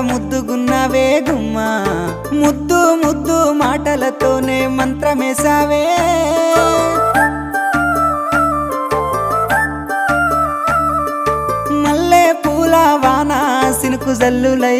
ముద్దుగున్నావే గుమ్మా ముద్దు ముద్దు మాటలతోనే మంత్రమేసావే మల్లె పూల వాన సినుకు జల్లులై